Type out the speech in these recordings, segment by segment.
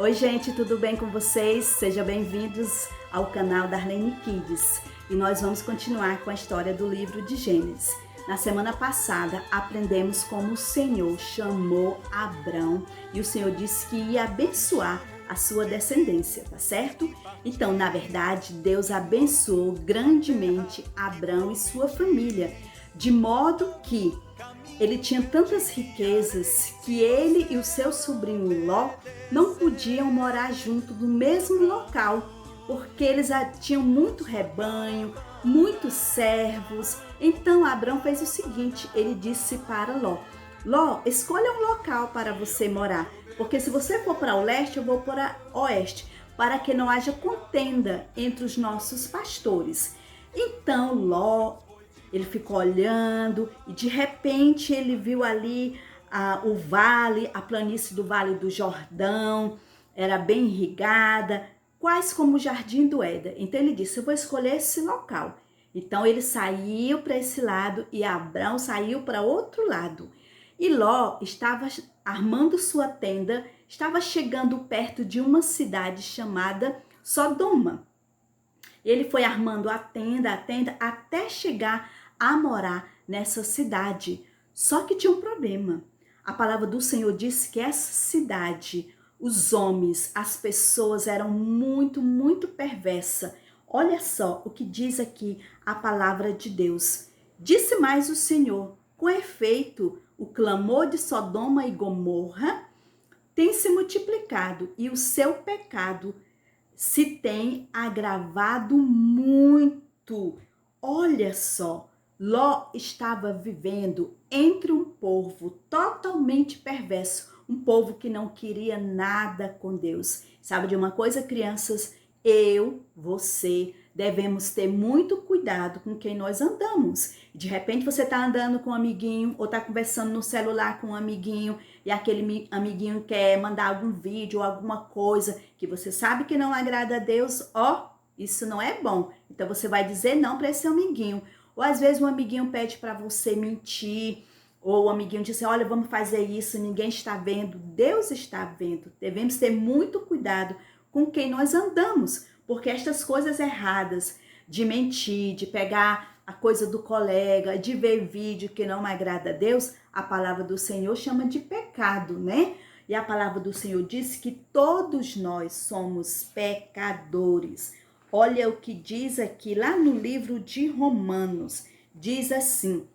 Oi, gente, tudo bem com vocês? Sejam bem-vindos ao canal Darlene Kids. E nós vamos continuar com a história do livro de Gênesis. Na semana passada, aprendemos como o Senhor chamou Abrão e o Senhor disse que ia abençoar a sua descendência, tá certo? Então, na verdade, Deus abençoou grandemente Abrão e sua família, de modo que ele tinha tantas riquezas que ele e o seu sobrinho Ló não podiam morar junto no mesmo local, porque eles tinham muito rebanho, muitos servos. Então Abrão fez o seguinte, ele disse para Ló: Ló, escolha um local para você morar, porque se você for para o leste, eu vou para o oeste, para que não haja contenda entre os nossos pastores. Então Ló, ele ficou olhando e de repente ele viu ali o vale, a planície do Vale do Jordão, era bem irrigada, quase como o Jardim do Éden. Então ele disse, eu vou escolher esse local. Então ele saiu para esse lado e Abrão saiu para outro lado. E Ló estava armando sua tenda, estava chegando perto de uma cidade chamada Sodoma. Ele foi armando a tenda, até chegar a morar nessa cidade. Só que tinha um problema. A palavra do Senhor disse que essa cidade, os homens, as pessoas eram muito perversa. Olha só o que diz aqui a palavra de Deus. Disse mais o Senhor, com efeito, o clamor de Sodoma e Gomorra tem se multiplicado e o seu pecado se tem agravado muito. Olha só, Ló estava vivendo entre um povo totalmente perverso, um povo que não queria nada com Deus. Sabe de uma coisa, crianças? Eu, você, devemos ter muito cuidado com quem nós andamos. De repente você está andando com um amiguinho ou está conversando no celular com um amiguinho e aquele amiguinho quer mandar algum vídeo ou alguma coisa que você sabe que não agrada a Deus, isso não é bom. Então você vai dizer não para esse amiguinho. Ou às vezes um amiguinho pede para você mentir, ou o amiguinho diz, olha, vamos fazer isso, ninguém está vendo, Deus está vendo. Devemos ter muito cuidado com quem nós andamos, porque estas coisas erradas de mentir, de pegar a coisa do colega, de ver vídeo que não agrada a Deus, a palavra do Senhor chama de pecado, né? E a palavra do Senhor diz que todos nós somos pecadores. Olha o que diz aqui lá no livro de Romanos, diz assim: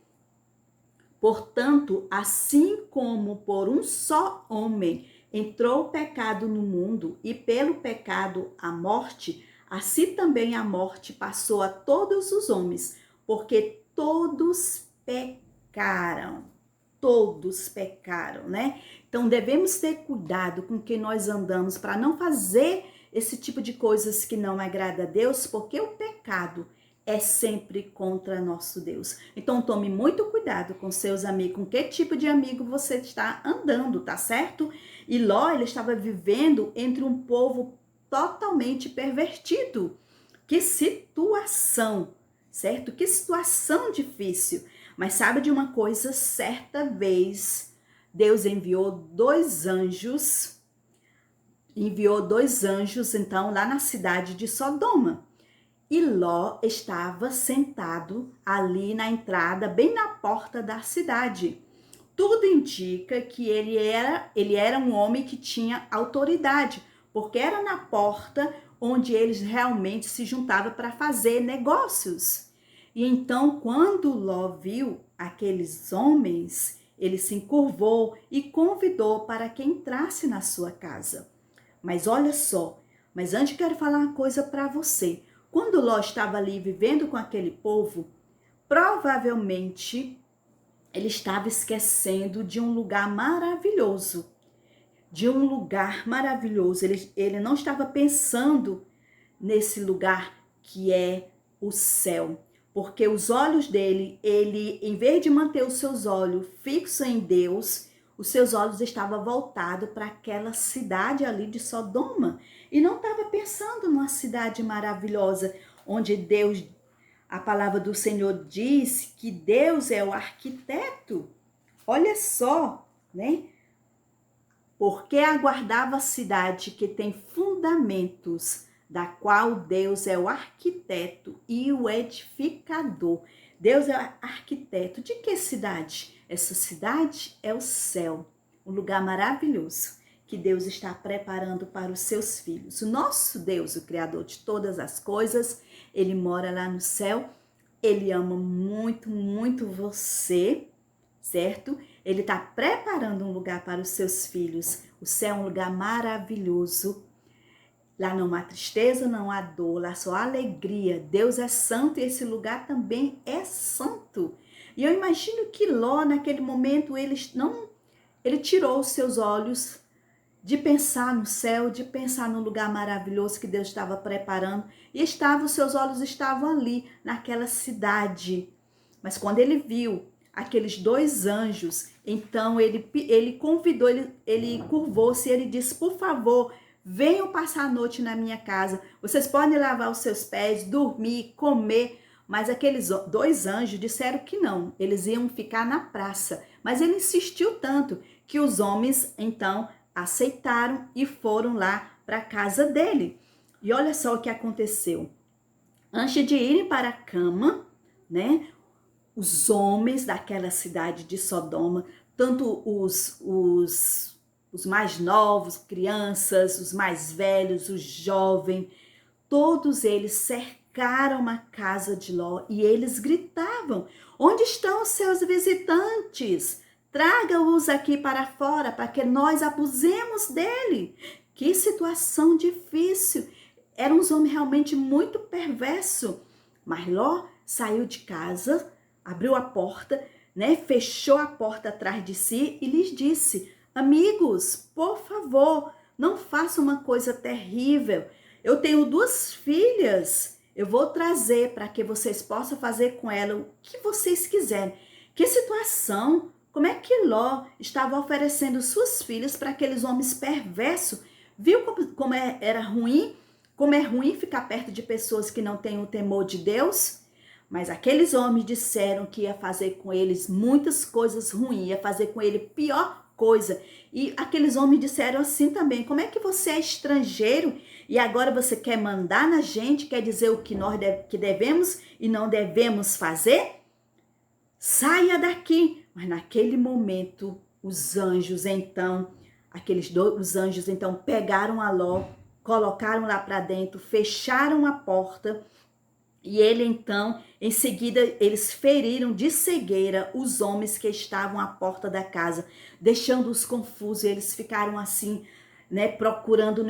portanto, assim como por um só homem entrou o pecado no mundo e pelo pecado a morte, assim também a morte passou a todos os homens, porque todos pecaram. Todos pecaram, né? Então devemos ter cuidado com quem nós andamos para não fazer esse tipo de coisas que não agrada a Deus, porque o pecado é sempre contra nosso Deus. Então tome muito cuidado com seus amigos, com que tipo de amigo você está andando, tá certo? E Ló, ele estava vivendo entre um povo totalmente pervertido. Que situação, certo? Que situação difícil. Mas sabe de uma coisa? Certa vez, Deus enviou dois anjos, então, lá na cidade de Sodoma. E Ló estava sentado ali na entrada, bem na porta da cidade. Tudo indica que ele era um homem que tinha autoridade, porque era na porta onde eles realmente se juntavam para fazer negócios. E então, quando Ló viu aqueles homens, ele se encurvou e convidou para que entrasse na sua casa. Mas olha só, mas antes eu quero falar uma coisa para você. Quando Ló estava ali vivendo com aquele povo, provavelmente ele estava esquecendo de um lugar maravilhoso. De um lugar maravilhoso. Ele não estava pensando nesse lugar que é o céu. Porque os olhos dele, em vez de manter os seus olhos fixos em Deus, os seus olhos estavam voltados para aquela cidade ali de Sodoma. E não estava pensando numa cidade maravilhosa, onde Deus, a palavra do Senhor diz que Deus é o arquiteto. Olha só, né? porque aguardava a cidade que tem fundamentos, da qual Deus é o arquiteto e o edificador. Deus é o arquiteto. De que cidade? Essa cidade é o céu, um lugar maravilhoso que Deus está preparando para os seus filhos. O nosso Deus, o Criador de todas as coisas, ele mora lá no céu, ele ama muito, muito você, certo? Ele está preparando um lugar para os seus filhos. O céu é um lugar maravilhoso. Lá não há tristeza, não há dor, lá só há alegria. Deus é santo e esse lugar também é santo. E eu imagino que Ló, naquele momento, ele tirou os seus olhos de pensar no céu, de pensar no lugar maravilhoso que Deus estava preparando. E os seus olhos estavam ali, naquela cidade. Mas quando ele viu aqueles 2 anjos, então ele convidou, ele curvou-se e ele disse, por favor, venham passar a noite na minha casa. Vocês podem lavar os seus pés, dormir, comer. Mas aqueles 2 anjos disseram que não. Eles iam ficar na praça. Mas ele insistiu tanto que os homens, então, aceitaram e foram lá para a casa dele. E olha só o que aconteceu. Antes de irem para a cama, né? Os homens daquela cidade de Sodoma, tanto os mais novos, crianças, os mais velhos, os jovens, todos eles cercaram a casa de Ló e eles gritavam, onde estão os seus visitantes? Traga-os aqui para fora para que nós abusemos dele. Que situação difícil. Eram uns homens realmente muito perversos. Mas Ló saiu de casa, abriu a porta, né? Fechou a porta atrás de si e lhes disse, amigos, por favor, não façam uma coisa terrível. Eu tenho 2 filhas, eu vou trazer para que vocês possam fazer com ela o que vocês quiserem. Que situação! Como é que Ló estava oferecendo suas filhas para aqueles homens perversos? Viu como era ruim? Como é ruim ficar perto de pessoas que não têm o temor de Deus? Mas aqueles homens disseram que ia fazer com eles muitas coisas ruins, ia fazer com ele pior coisa. E aqueles homens disseram assim também, como é que você é estrangeiro e agora você quer mandar na gente, quer dizer o que nós que devemos e não devemos fazer? Saia daqui! Mas naquele momento, os anjos então, os anjos então pegaram a Ló, colocaram lá para dentro, fecharam a porta e ele então, em seguida, eles feriram de cegueira os homens que estavam à porta da casa, deixando-os confusos. Eles ficaram assim, né, procurando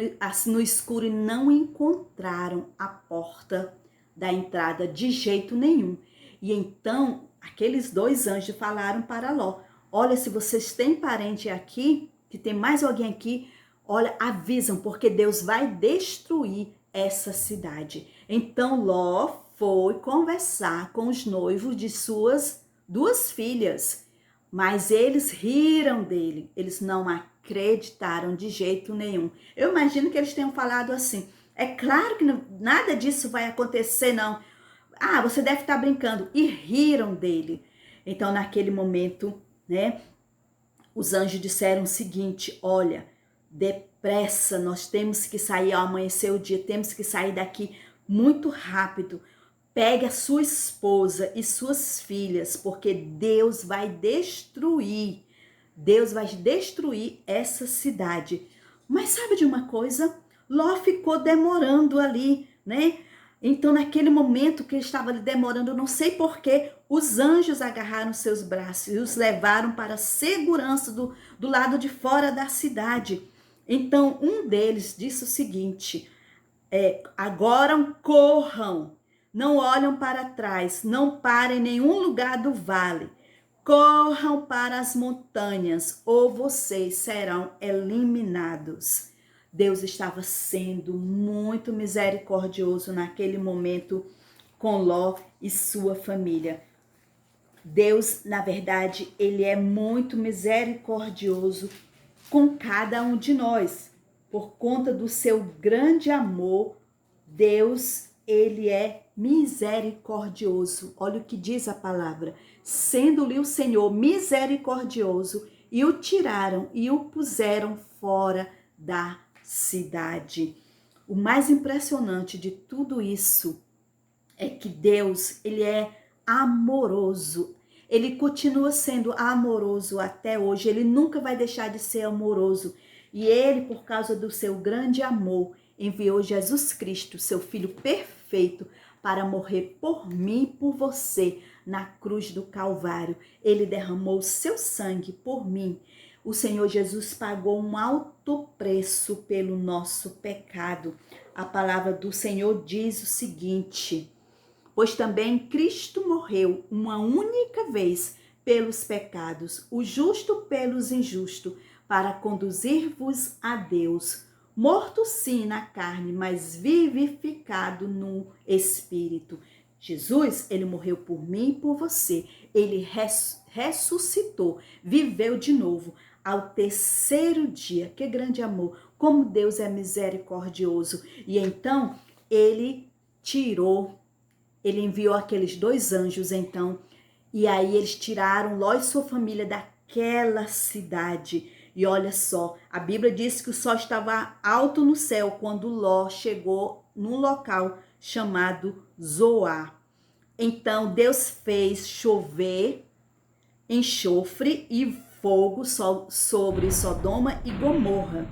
no escuro e não encontraram a porta da entrada de jeito nenhum. E então, aqueles 2 anjos falaram para Ló, olha, se vocês têm parente aqui, que tem mais alguém aqui, olha, avisam, porque Deus vai destruir essa cidade. Então Ló foi conversar com os noivos de suas 2 filhas, mas eles riram dele, eles não acreditaram de jeito nenhum. Eu imagino que eles tenham falado assim, é claro que nada disso vai acontecer não, ah, você deve estar brincando, e riram dele. Então naquele momento, né, os anjos disseram o seguinte, olha, depressa, nós temos que sair ao amanhecer o dia, temos que sair daqui muito rápido. Pegue a sua esposa e suas filhas, porque Deus vai destruir essa cidade. Mas sabe de uma coisa? Ló ficou demorando ali, né? Então, naquele momento que ele estava ali demorando, não sei porquê, os anjos agarraram seus braços e os levaram para a segurança do lado de fora da cidade. Então, um deles disse o seguinte, agora corram, não olham para trás, não parem em nenhum lugar do vale, corram para as montanhas ou vocês serão eliminados. Deus estava sendo muito misericordioso naquele momento com Ló e sua família. Deus, na verdade, ele é muito misericordioso com cada um de nós. Por conta do seu grande amor, Deus, ele é misericordioso. Olha o que diz a palavra. Sendo-lhe o Senhor misericordioso e o tiraram e o puseram fora da cidade. O mais impressionante de tudo isso é que Deus, ele é amoroso. Ele continua sendo amoroso até hoje. Ele nunca vai deixar de ser amoroso. E ele, por causa do seu grande amor, enviou Jesus Cristo, seu Filho perfeito, para morrer por mim e por você na cruz do Calvário. Ele derramou seu sangue por mim. O Senhor Jesus pagou um alto preço pelo nosso pecado. A palavra do Senhor diz o seguinte: pois também Cristo morreu uma única vez pelos pecados, o justo pelos injustos, para conduzir-vos a Deus, morto sim na carne, mas vivificado no Espírito. Jesus, ele morreu por mim e por você. Ele ressuscitou, viveu de novo ao terceiro dia. Que grande amor! Como Deus é misericordioso. E então, ele enviou aqueles 2 anjos, então, e aí eles tiraram Ló e sua família daquela cidade. E olha só, a Bíblia diz que o sol estava alto no céu quando Ló chegou num local chamado Zoar. Então Deus fez chover enxofre e fogo sobre Sodoma e Gomorra.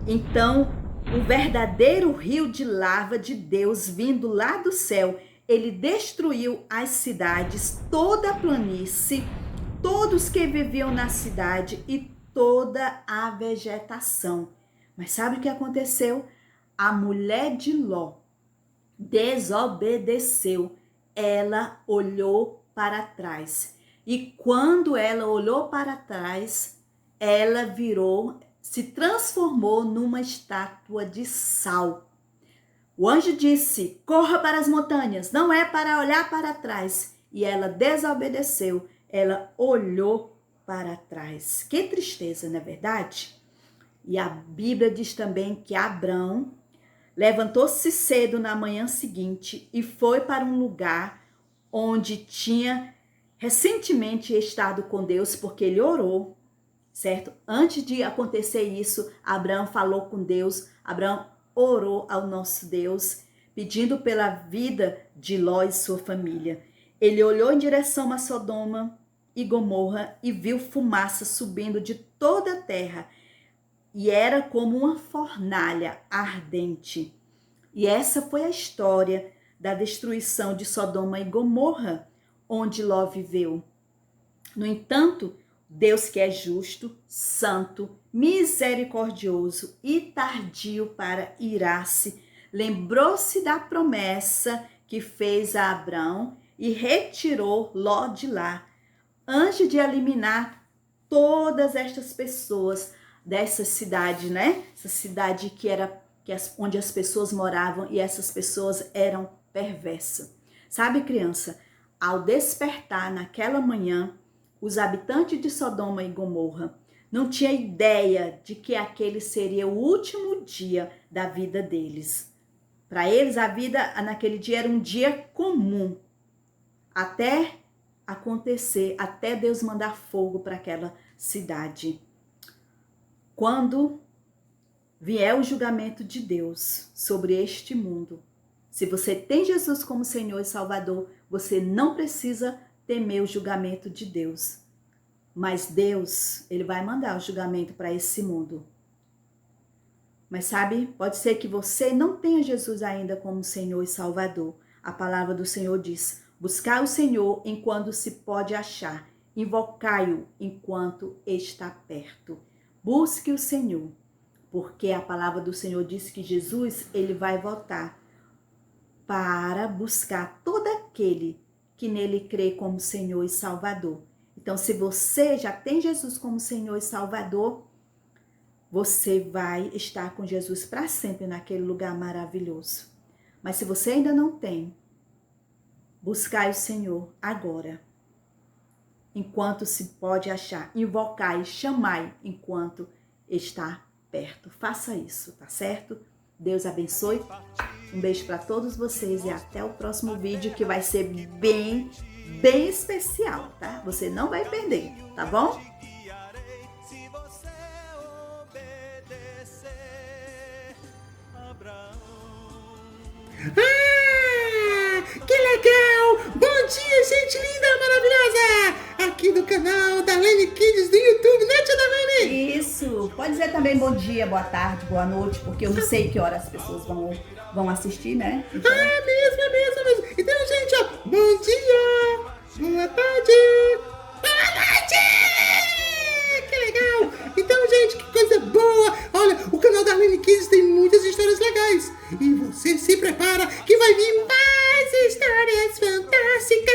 Então, o verdadeiro rio de lava de Deus vindo lá do céu, ele destruiu as cidades, toda a planície, todos que viviam na cidade e toda a vegetação. Mas sabe o que aconteceu? A mulher de Ló desobedeceu. Ela olhou para trás. E quando ela olhou para trás, ela se transformou numa estátua de sal. O anjo disse: corra para as montanhas, não é para olhar para trás. E ela desobedeceu, ela olhou para trás. Que tristeza, não é verdade? E a Bíblia diz também que Abrão levantou-se cedo na manhã seguinte e foi para um lugar onde tinha recentemente estado com Deus, porque ele orou, certo? Antes de acontecer isso, Abraão falou com Deus, Abraão orou ao nosso Deus, pedindo pela vida de Ló e sua família. Ele olhou em direção a Sodoma e Gomorra e viu fumaça subindo de toda a terra, e era como uma fornalha ardente. E essa foi a história da destruição de Sodoma e Gomorra, onde Ló viveu. No entanto, Deus, que é justo, santo, misericordioso e tardio para irar-se, lembrou-se da promessa que fez a Abrão e retirou Ló de lá, antes de eliminar todas estas pessoas dessa cidade, né? Essa cidade onde as pessoas moravam, e essas pessoas eram perversas. Sabe, criança, ao despertar naquela manhã, os habitantes de Sodoma e Gomorra não tinham ideia de que aquele seria o último dia da vida deles. Para eles, a vida naquele dia era um dia comum, até acontecer, até Deus mandar fogo para aquela cidade. Quando vier o julgamento de Deus sobre este mundo, se você tem Jesus como Senhor e Salvador, você não precisa temer o julgamento de Deus. Mas Deus, ele vai mandar o julgamento para esse mundo. Mas sabe, pode ser que você não tenha Jesus ainda como Senhor e Salvador. A palavra do Senhor diz: buscai o Senhor enquanto se pode achar, invocai-o enquanto está perto. Busque o Senhor, porque a palavra do Senhor diz que Jesus, ele vai voltar para buscar todo aquele que nele crê como Senhor e Salvador. Então, se você já tem Jesus como Senhor e Salvador, você vai estar com Jesus para sempre naquele lugar maravilhoso. Mas se você ainda não tem, buscai o Senhor agora, enquanto se pode achar, invocai, chamai enquanto está perto. Faça isso, tá certo? Deus abençoe. Um beijo para todos vocês e até o próximo vídeo, que vai ser bem especial, tá? Você não vai perder, tá bom? Que legal! Bom dia, gente linda, maravilhosa! Aqui do canal Darlene Kids do YouTube, né, tia Darlene? Isso, pode dizer também bom dia, boa tarde, boa noite, porque eu não sei que hora as pessoas vão assistir, né? Então... mesmo. Então, gente, ó, bom dia, boa tarde, boa noite! Que legal! Então, gente, que coisa boa! Olha, o canal Darlene Kids tem muitas histórias legais. E você se prepara que vai vir mais histórias fantásticas!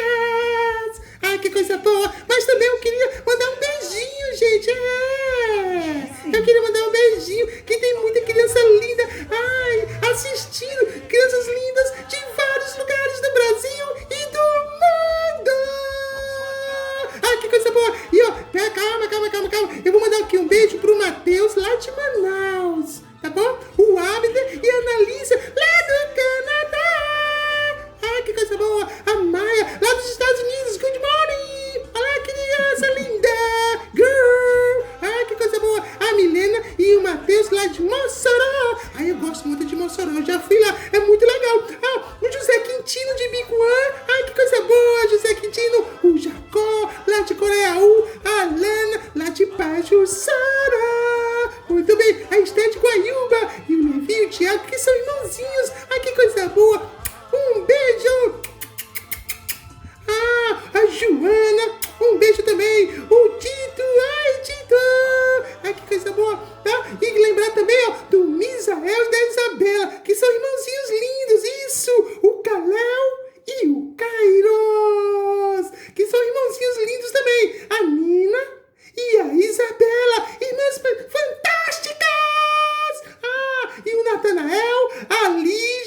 Ai, que coisa boa! Mas também eu queria mandar um beijinho, gente! Eu queria mandar um beijinho, que tem muita criança linda, assistindo, crianças lindas de vários lugares do Brasil e do mundo! Ai, que coisa boa! E ó, calma, eu vou mandar aqui um beijo pro Matheus, lá de Manaus, tá bom? O Abner e a Analícia, lá do Canadá! Ai, que coisa boa! A Maia, lá dos Estados Unidos, good morning! Olá, criança linda! Girl! Ai, que coisa boa! A Milena e o Matheus, lá de Mossoró! Ai, eu gosto muito de Mossoró, eu já fui lá, é muito legal! O José Quintino de Bicuã, ai, que coisa boa, José Quintino! O Jacó, lá de Coreaú, a Lana, lá de Pajuçara! Muito bem, a Esther de Guaiúba e o Levi e o Thiago, que são irmãozinhos! Ai, que coisa boa! Um beijo! A Joana, um beijo também! O Tito, ai, Tito! Ai, que coisa boa! Tá? E lembrar também, ó, do Misael e da Isabela, que são irmãozinhos lindos, isso! O Caléu e o Kairos, que são irmãozinhos lindos também! A Nina e a Isabela, irmãs fantásticas! E o Natanael, a Lígia